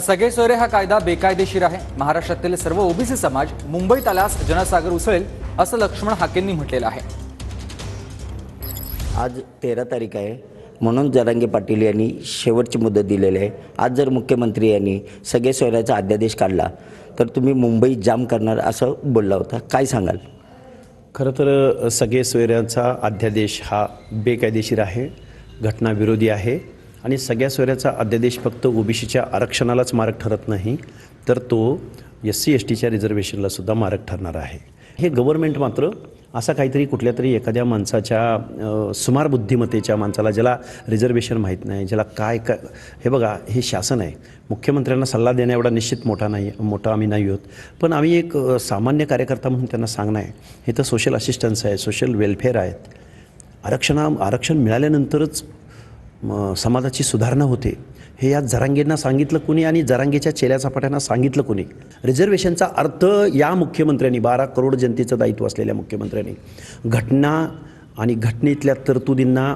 सगळे सोयरे हा कायदा बेकायदेशीर आहे। महाराष्ट्रातील सर्व ओबीसी समाज मुंबईत आल्यास जनसागर उसळेल असं लक्ष्मण हाकेंनी म्हटलेलं आहे। आज 13 तारीख आहे, म्हणून जरांगे पाटील यांनी शेवटची मुदत दिलेली आहे। आज जर मुख्यमंत्री यांनी सगळे सोयऱ्याचा अध्यादेश काढला तर तुम्ही मुंबई जाम करणार असं बोलला होता, काय सांगाल? खरं तर सगळे सोयऱ्याचा अध्यादेश हा बेकायदेशीर आहे, घटनाविरोधी आहे आणि सगळ्या सोयऱ्याचा अध्यादेश फक्त ओबीसीच्या आरक्षणालाच मारक ठरत नाही, तर तो SC STच्या रिझर्वेशनला सुद्धा मारक ठरणार आहे। हे गव्हर्नमेंट मात्र असा काहीतरी कुठल्या तरी एखाद्या माणसाच्या सुमार बुद्धिमत्तेच्या माणसाला, ज्याला रिझर्वेशन माहीत नाही, ज्याला काय हे बघा, हे शासन आहे। मुख्यमंत्र्यांना सल्ला देण्या एवढा निश्चित मोठा आम्ही नाही आहोत, पण आम्ही एक सामान्य कार्यकर्ता म्हणून त्यांना सांगणं आहे, हे तर सोशल असिस्टन्स आहे, सोशल वेलफेअर आहेत। आरक्षण मिळाल्यानंतरच समाजाची सुधारणा होते, हे या जरांगेंना सांगितलं कुणी आणि जरांगेच्या चेल्याचापाट्यांना सांगितलं कुणी? रिझर्वेशनचा अर्थ या मुख्यमंत्र्यांनी, 12 करोड जनतेचं दायित्व असलेल्या मुख्यमंत्र्यांनी घटना आणि घटनेतल्या तरतुदींना